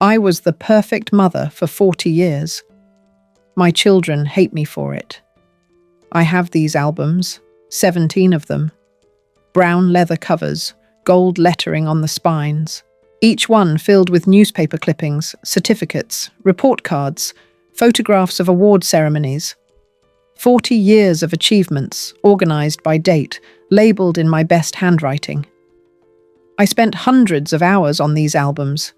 I was the perfect mother for 40 years. My children hate me for it. I have these albums, 17 of them. Brown leather covers, gold lettering on the spines, each one filled with newspaper clippings, certificates, report cards, photographs of award ceremonies. 40 years of achievements, organized by date, labeled in my best handwriting. I spent hundreds of hours on these albums,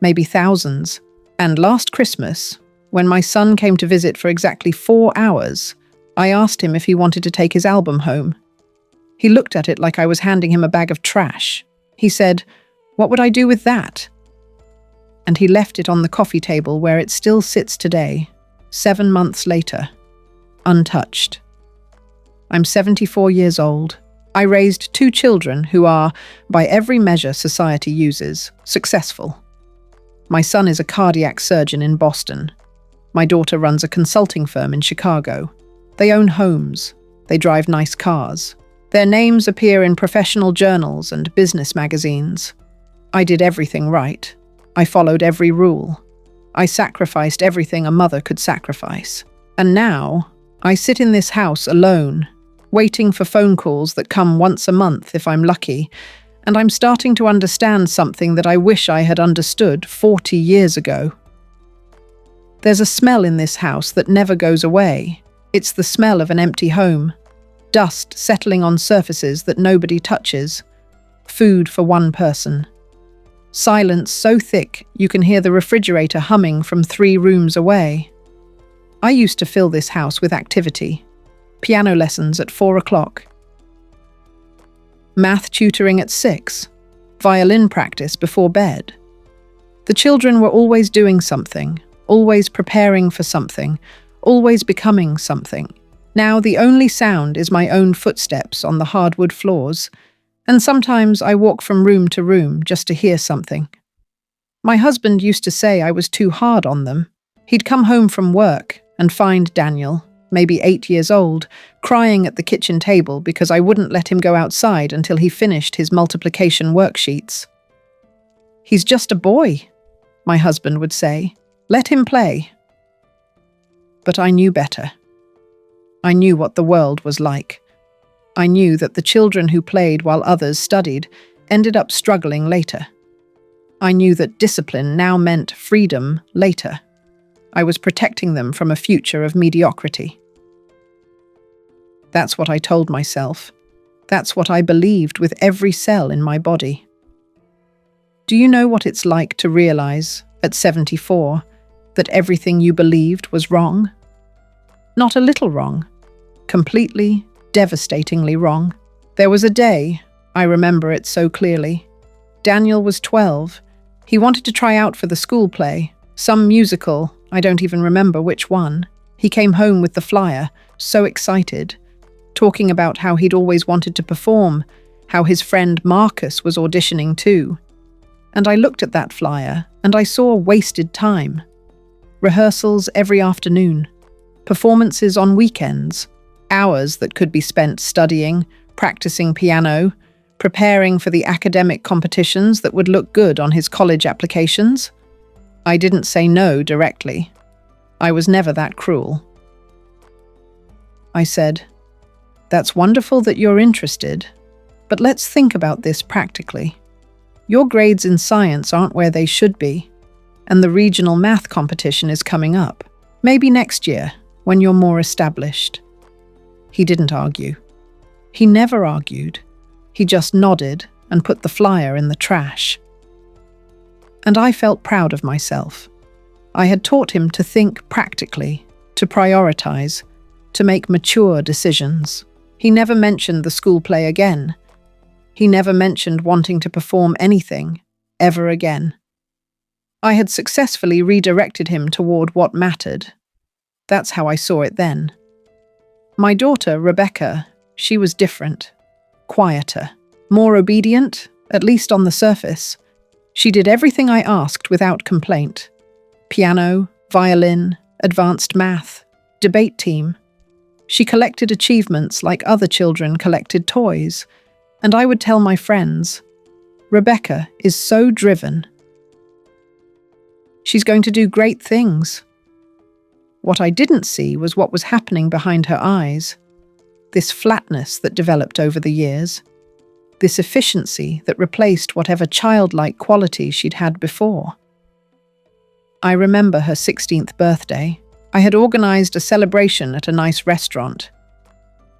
maybe thousands, and last Christmas, when my son came to visit for exactly 4 hours, I asked him if he wanted to take his album home. He looked at it like I was handing him a bag of trash. He said, "What would I do with that?" And he left it on the coffee table where it still sits today, 7 months later, untouched. I'm 74 years old. I raised 2 children who are, by every measure society uses, successful. My son is a cardiac surgeon in Boston. My daughter runs a consulting firm in Chicago. They own homes. They drive nice cars. Their names appear in professional journals and business magazines. I did everything right. I followed every rule. I sacrificed everything a mother could sacrifice. And now, I sit in this house alone, waiting for phone calls that come once a month if I'm lucky, and I'm starting to understand something that I wish I had understood 40 years ago. There's a smell in this house that never goes away. It's the smell of an empty home. Dust settling on surfaces that nobody touches. Food for one person. Silence so thick you can hear the refrigerator humming from 3 rooms away. I used to fill this house with activity. Piano lessons at 4 o'clock. Math tutoring at 6. Violin practice before bed. The children were always doing something, always preparing for something, always becoming something. Now the only sound is my own footsteps on the hardwood floors, and sometimes I walk from room to room just to hear something. My husband used to say I was too hard on them. He'd come home from work and find Daniel, maybe 8 years old, crying at the kitchen table because I wouldn't let him go outside until he finished his multiplication worksheets. "He's just a boy," my husband would say. "Let him play." But I knew better. I knew what the world was like. I knew that the children who played while others studied ended up struggling later. I knew that discipline now meant freedom later. I was protecting them from a future of mediocrity. That's what I told myself. That's what I believed with every cell in my body. Do you know what it's like to realize, at 74, that everything you believed was wrong? Not a little wrong. Completely, devastatingly wrong. There was a day, I remember it so clearly. Daniel was 12. He wanted to try out for the school play, some musical, I don't even remember which one. He came home with the flyer, so excited, talking about how he'd always wanted to perform, how his friend Marcus was auditioning too. And I looked at that flyer, and I saw wasted time. Rehearsals every afternoon, performances on weekends, hours that could be spent studying, practicing piano, preparing for the academic competitions that would look good on his college applications. I didn't say no directly. I was never that cruel. I said, "That's wonderful that you're interested, but let's think about this practically. Your grades in science aren't where they should be, and the regional math competition is coming up, maybe next year, when you're more established." He didn't argue. He never argued. He just nodded and put the flyer in the trash. And I felt proud of myself. I had taught him to think practically, to prioritize, to make mature decisions. He never mentioned the school play again. He never mentioned wanting to perform anything, ever again. I had successfully redirected him toward what mattered. That's how I saw it then. My daughter, Rebecca, she was different, quieter, more obedient, at least on the surface. She did everything I asked without complaint. Piano, violin, advanced math, debate team. She collected achievements like other children collected toys, and I would tell my friends, "Rebecca is so driven." She's going to do great things. What I didn't see was what was happening behind her eyes. This flatness that developed over the years. This efficiency that replaced whatever childlike quality she'd had before. I remember her 16th birthday. I had organized a celebration at a nice restaurant.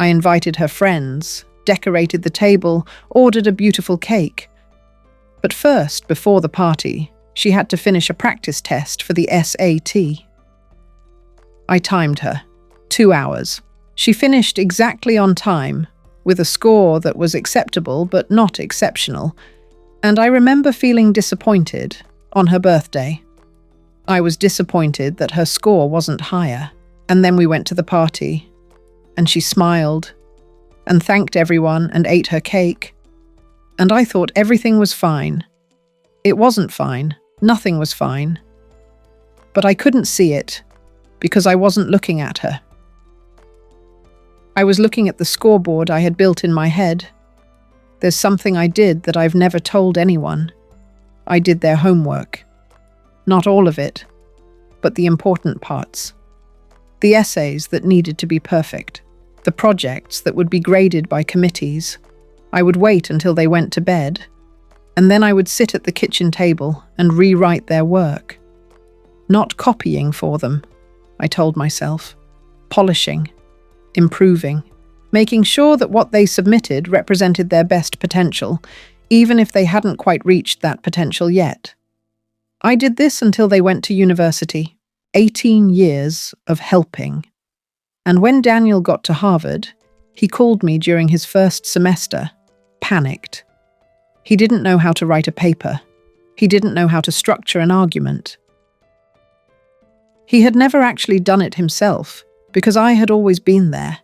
I invited her friends, decorated the table, ordered a beautiful cake. But first, before the party, she had to finish a practice test for the SAT. I timed her. 2 hours. She finished exactly on time, with a score that was acceptable but not exceptional, and I remember feeling disappointed on her birthday. I was disappointed that her score wasn't higher, and then we went to the party, and she smiled, and thanked everyone and ate her cake, and I thought everything was fine. It wasn't fine. Nothing was fine. But I couldn't see it, because I wasn't looking at her. I was looking at the scoreboard I had built in my head. There's something I did that I've never told anyone. I did their homework. Not all of it, but the important parts. The essays that needed to be perfect. The projects that would be graded by committees. I would wait until they went to bed, and then I would sit at the kitchen table and rewrite their work. Not copying for them, I told myself. Polishing. Improving, making sure that what they submitted represented their best potential, even if they hadn't quite reached that potential yet. I did this until they went to university. 18 years of helping. And when Daniel got to Harvard, he called me during his first semester, panicked. He didn't know how to write a paper. He didn't know how to structure an argument. He had never actually done it himself, because I had always been there,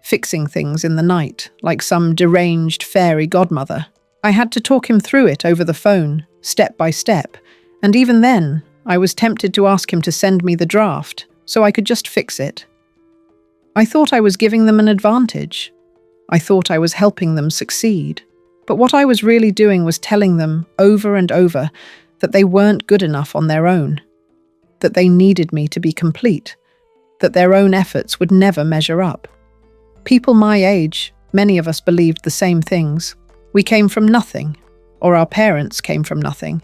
fixing things in the night, like some deranged fairy godmother. I had to talk him through it over the phone, step by step, and even then, I was tempted to ask him to send me the draft, so I could just fix it. I thought I was giving them an advantage. I thought I was helping them succeed. But what I was really doing was telling them, over and over, that they weren't good enough on their own, that they needed me to be complete, that their own efforts would never measure up. People my age, many of us believed the same things. We came from nothing, or our parents came from nothing,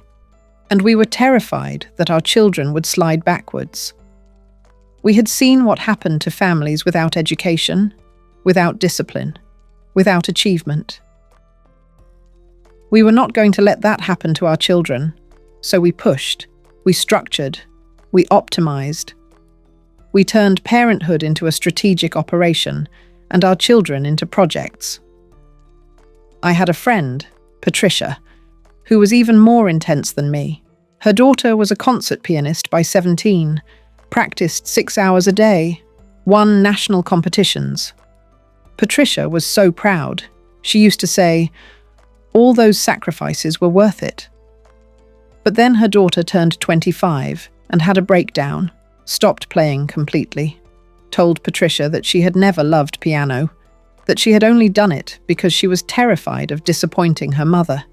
and we were terrified that our children would slide backwards. We had seen what happened to families without education, without discipline, without achievement. We were not going to let that happen to our children, so we pushed, we structured, we optimized. We turned parenthood into a strategic operation and our children into projects. I had a friend, Patricia, who was even more intense than me. Her daughter was a concert pianist by 17, practiced 6 hours a day, won national competitions. Patricia was so proud. She used to say, all those sacrifices were worth it. But then her daughter turned 25 and had a breakdown. Stopped playing completely, told Patricia that she had never loved piano, that she had only done it because she was terrified of disappointing her mother.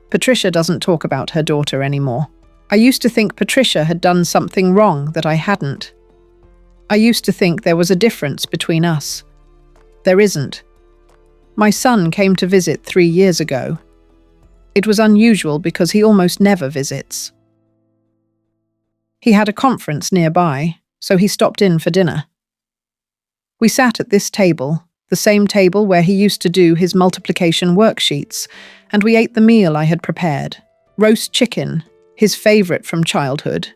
Patricia doesn't talk about her daughter anymore. I used to think Patricia had done something wrong that I hadn't. I used to think there was a difference between us. There isn't. My son came to visit 3 years ago. It was unusual because he almost never visits. He had a conference nearby, so he stopped in for dinner. We sat at this table, the same table where he used to do his multiplication worksheets, and we ate the meal I had prepared. Roast chicken, his favourite from childhood,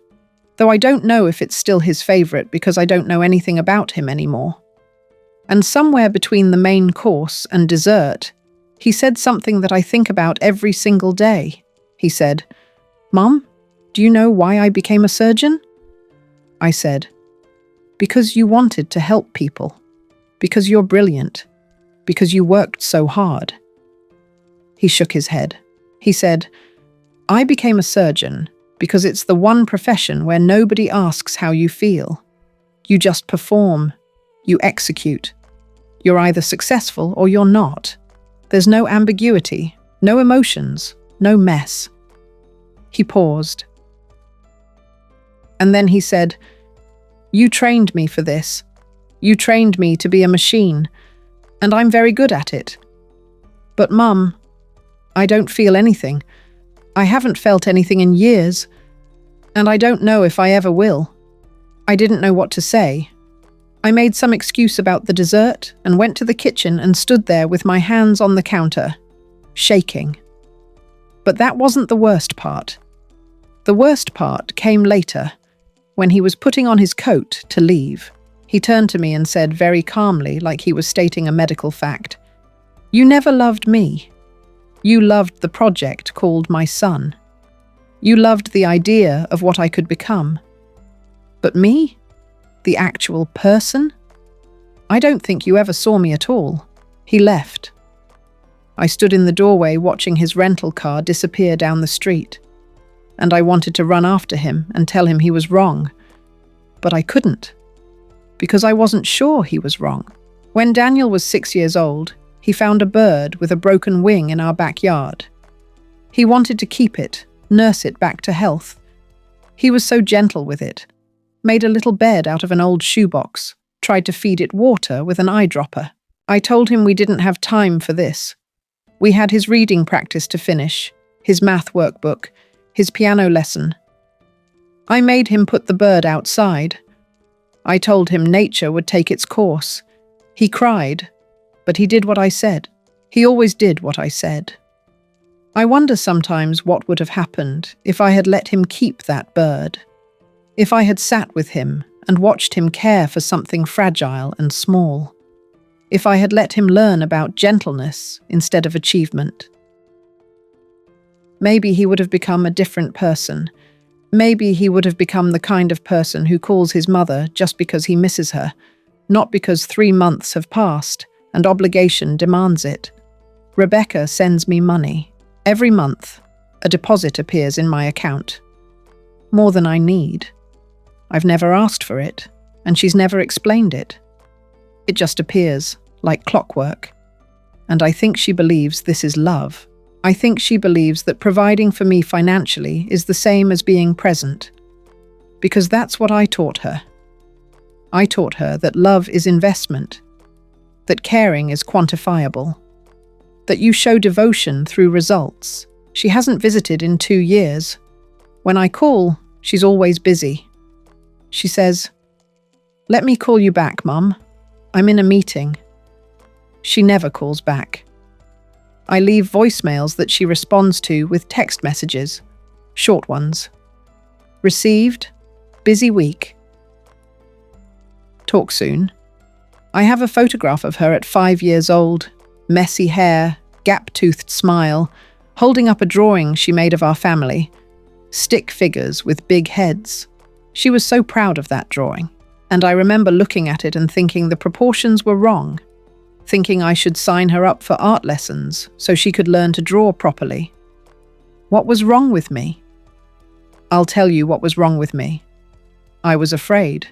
though I don't know if it's still his favourite because I don't know anything about him anymore. And somewhere between the main course and dessert, he said something that I think about every single day. He said, "Mom, do you know why I became a surgeon?" I said, "Because you wanted to help people. Because you're brilliant. Because you worked so hard." He shook his head. He said, "I became a surgeon because it's the one profession where nobody asks how you feel. You just perform. You execute. You're either successful or you're not. There's no ambiguity, no emotions, no mess." He paused. And then he said, "You trained me for this. You trained me to be a machine, and I'm very good at it. But Mum, I don't feel anything. I haven't felt anything in years, and I don't know if I ever will." I didn't know what to say. I made some excuse about the dessert and went to the kitchen and stood there with my hands on the counter, shaking. But that wasn't the worst part. The worst part came later, when he was putting on his coat to leave. He turned to me and said very calmly, like he was stating a medical fact, "You never loved me. You loved the project called my son. You loved the idea of what I could become. But me? The actual person? I don't think you ever saw me at all." He left. I stood in the doorway watching his rental car disappear down the street, and I wanted to run after him and tell him he was wrong. But I couldn't, because I wasn't sure he was wrong. When Daniel was 6 years old, he found a bird with a broken wing in our backyard. He wanted to keep it, nurse it back to health. He was so gentle with it, made a little bed out of an old shoebox, tried to feed it water with an eyedropper. I told him we didn't have time for this. We had his reading practice to finish, his math workbook, his piano lesson. I made him put the bird outside. I told him nature would take its course. He cried, but he did what I said. He always did what I said. I wonder sometimes what would have happened if I had let him keep that bird. If I had sat with him and watched him care for something fragile and small. If I had let him learn about gentleness instead of achievement. Maybe he would have become a different person. Maybe he would have become the kind of person who calls his mother just because he misses her, not because 3 months have passed and obligation demands it. Rebecca sends me money. Every month, a deposit appears in my account. More than I need. I've never asked for it, and she's never explained it. It just appears, like clockwork. And I think she believes this is love. I think she believes that providing for me financially is the same as being present. Because that's what I taught her. I taught her that love is investment, that caring is quantifiable, that you show devotion through results. She hasn't visited in 2 years. When I call, she's always busy. She says, "Let me call you back, Mum. I'm in a meeting." She never calls back. I leave voicemails that she responds to with text messages, short ones. Received, busy week. Talk soon. I have a photograph of her at 5 years old, messy hair, gap-toothed smile, holding up a drawing she made of our family, stick figures with big heads. She was so proud of that drawing, and I remember looking at it and thinking the proportions were wrong, thinking I should sign her up for art lessons so she could learn to draw properly. What was wrong with me? I'll tell you what was wrong with me. I was afraid.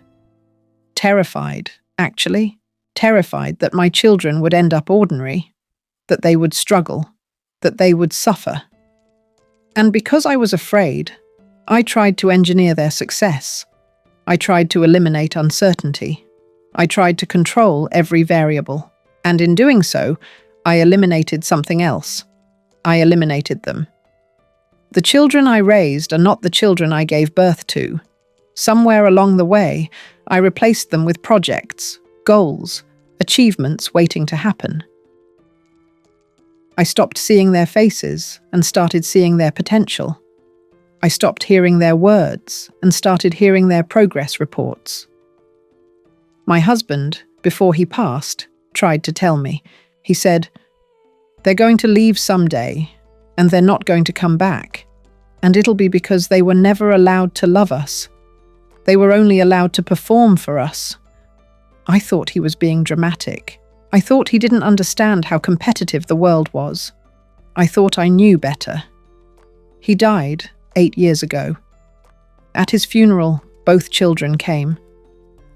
Terrified, actually. Terrified that my children would end up ordinary, that they would struggle, that they would suffer. And because I was afraid, I tried to engineer their success. I tried to eliminate uncertainty. I tried to control every variable. And in doing so, I eliminated something else. I eliminated them. The children I raised are not the children I gave birth to. Somewhere along the way, I replaced them with projects, goals, achievements waiting to happen. I stopped seeing their faces and started seeing their potential. I stopped hearing their words and started hearing their progress reports. My husband, before he passed, tried to tell me. He said, "They're going to leave someday, and they're not going to come back, and it'll be because they were never allowed to love us. They were only allowed to perform for us." I thought he was being dramatic. I thought he didn't understand how competitive the world was. I thought I knew better. He died 8 years ago. At his funeral, both children came.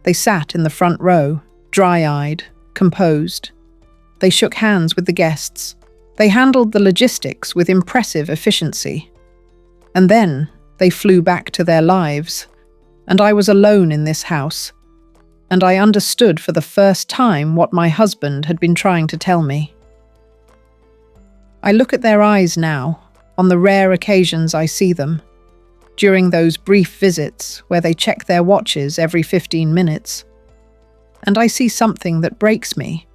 They sat in the front row, dry-eyed, composed. They shook hands with the guests. They handled the logistics with impressive efficiency. And then they flew back to their lives, and I was alone in this house, and I understood for the first time what my husband had been trying to tell me. I look at their eyes now, on the rare occasions I see them, during those brief visits where they check their watches every 15 minutes, and I see something that breaks me.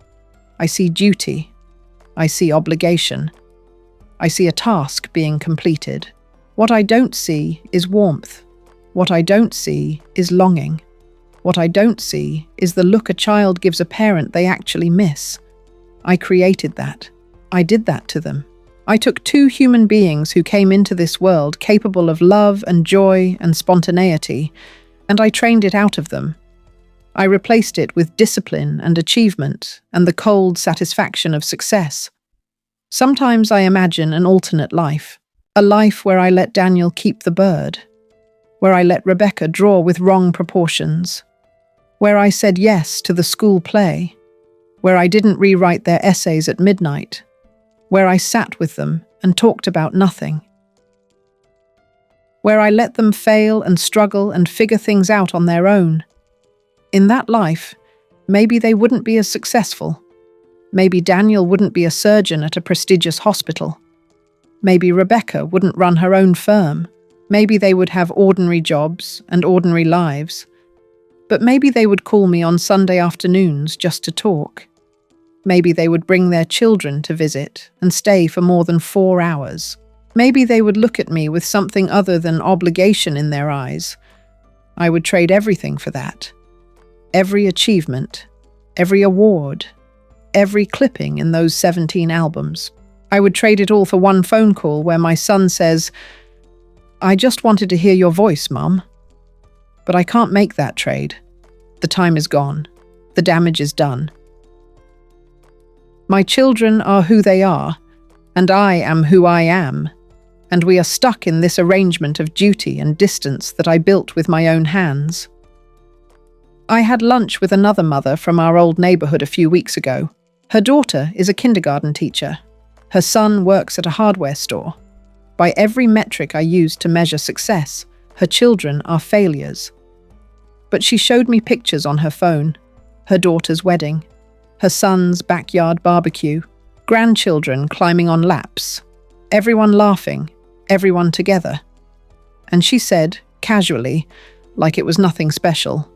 I see duty. I see obligation. I see a task being completed. What I don't see is warmth. What I don't see is longing. What I don't see is the look a child gives a parent they actually miss. I created that. I did that to them. I took two human beings who came into this world capable of love and joy and spontaneity, and I trained it out of them. I replaced it with discipline and achievement and the cold satisfaction of success. Sometimes I imagine an alternate life, a life where I let Daniel keep the bird, where I let Rebecca draw with wrong proportions, where I said yes to the school play, where I didn't rewrite their essays at midnight, where I sat with them and talked about nothing, where I let them fail and struggle and figure things out on their own. In that life, maybe they wouldn't be as successful. Maybe Daniel wouldn't be a surgeon at a prestigious hospital. Maybe Rebecca wouldn't run her own firm. Maybe they would have ordinary jobs and ordinary lives. But maybe they would call me on Sunday afternoons just to talk. Maybe they would bring their children to visit and stay for more than 4 hours. Maybe they would look at me with something other than obligation in their eyes. I would trade everything for that. Every achievement, every award, every clipping in those 17 albums. I would trade it all for one phone call where my son says, "I just wanted to hear your voice, Mum." But I can't make that trade. The time is gone. The damage is done. My children are who they are, and I am who I am, and we are stuck in this arrangement of duty and distance that I built with my own hands. I had lunch with another mother from our old neighborhood a few weeks ago. Her daughter is a kindergarten teacher. Her son works at a hardware store. By every metric I use to measure success, her children are failures. But she showed me pictures on her phone, her daughter's wedding, her son's backyard barbecue, grandchildren climbing on laps, everyone laughing, everyone together. And she said, casually, like it was nothing special,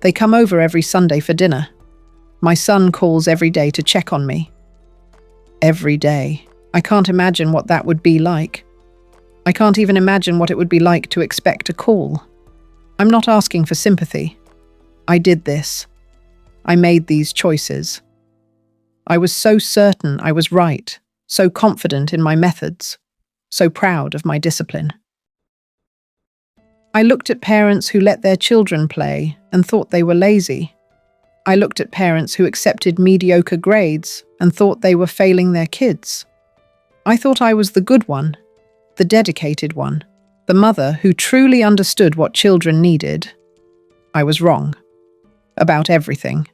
"They come over every Sunday for dinner. My son calls every day to check on me." Every day. I can't imagine what that would be like. I can't even imagine what it would be like to expect a call. I'm not asking for sympathy. I did this. I made these choices. I was so certain I was right, so confident in my methods, so proud of my discipline. I looked at parents who let their children play and thought they were lazy. I looked at parents who accepted mediocre grades and thought they were failing their kids. I thought I was the good one, the dedicated one, the mother who truly understood what children needed. I was wrong. About everything.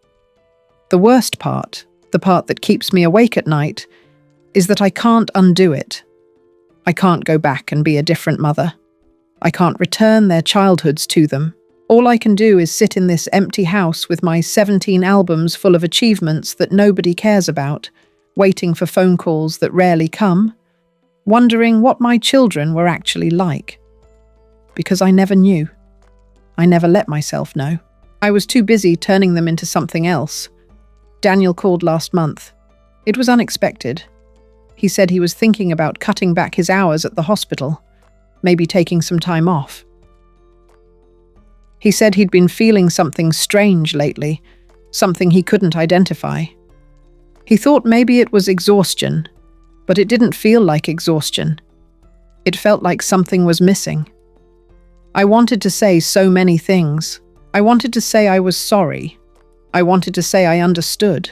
The worst part, the part that keeps me awake at night, is that I can't undo it. I can't go back and be a different mother. I can't return their childhoods to them. All I can do is sit in this empty house with my 17 albums full of achievements that nobody cares about, waiting for phone calls that rarely come, wondering what my children were actually like. Because I never knew. I never let myself know. I was too busy turning them into something else. Daniel called last month. It was unexpected. He said he was thinking about cutting back his hours at the hospital, maybe taking some time off. He said he'd been feeling something strange lately, something he couldn't identify. He thought maybe it was exhaustion, but it didn't feel like exhaustion. It felt like something was missing. I wanted to say so many things. I wanted to say I was sorry. I wanted to say I understood.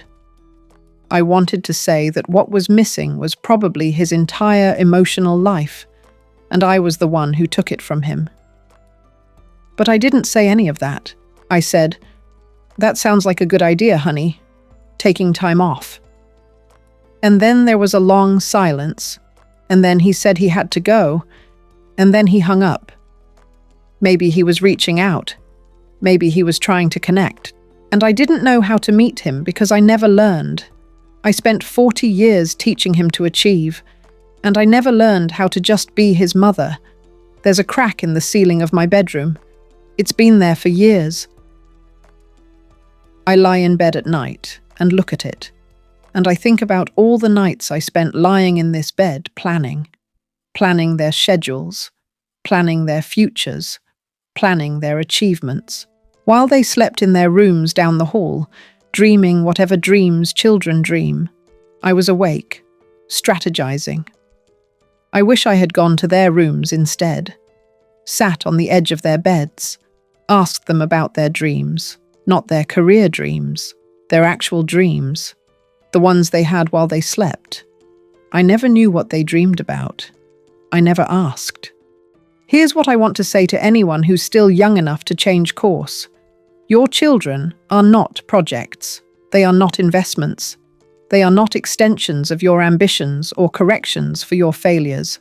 I wanted to say that what was missing was probably his entire emotional life, and I was the one who took it from him. But I didn't say any of that. I said, "That sounds like a good idea, honey. Taking time off." And then there was a long silence, and then he said he had to go, and then he hung up. Maybe he was reaching out. Maybe he was trying to connect. And I didn't know how to meet him because I never learned. I spent 40 years teaching him to achieve, and I never learned how to just be his mother. There's a crack in the ceiling of my bedroom. It's been there for years. I lie in bed at night and look at it, and I think about all the nights I spent lying in this bed planning their schedules, planning their futures, planning their achievements. While they slept in their rooms down the hall, dreaming whatever dreams children dream, I was awake, strategizing. I wish I had gone to their rooms instead, sat on the edge of their beds, asked them about their dreams, not their career dreams, their actual dreams, the ones they had while they slept. I never knew what they dreamed about. I never asked. Here's what I want to say to anyone who's still young enough to change course. Your children are not projects. They are not investments. They are not extensions of your ambitions or corrections for your failures.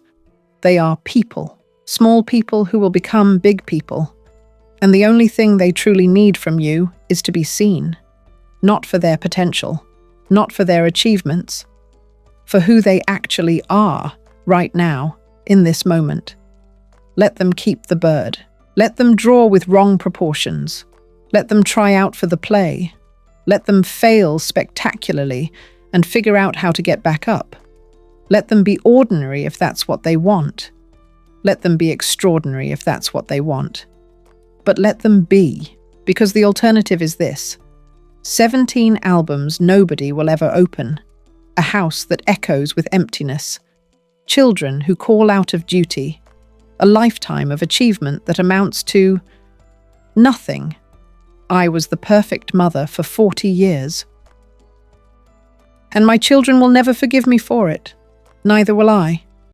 They are people, small people who will become big people. And the only thing they truly need from you is to be seen, not for their potential, not for their achievements, for who they actually are right now, in this moment. Let them keep the bird. Let them draw with wrong proportions. Let them try out for the play. Let them fail spectacularly and figure out how to get back up. Let them be ordinary if that's what they want. Let them be extraordinary if that's what they want. But let them be, because the alternative is this: 17 albums nobody will ever open, a house that echoes with emptiness, children who call out of duty, a lifetime of achievement that amounts to nothing. I was the perfect mother for 40 years. And my children will never forgive me for it. Neither will I.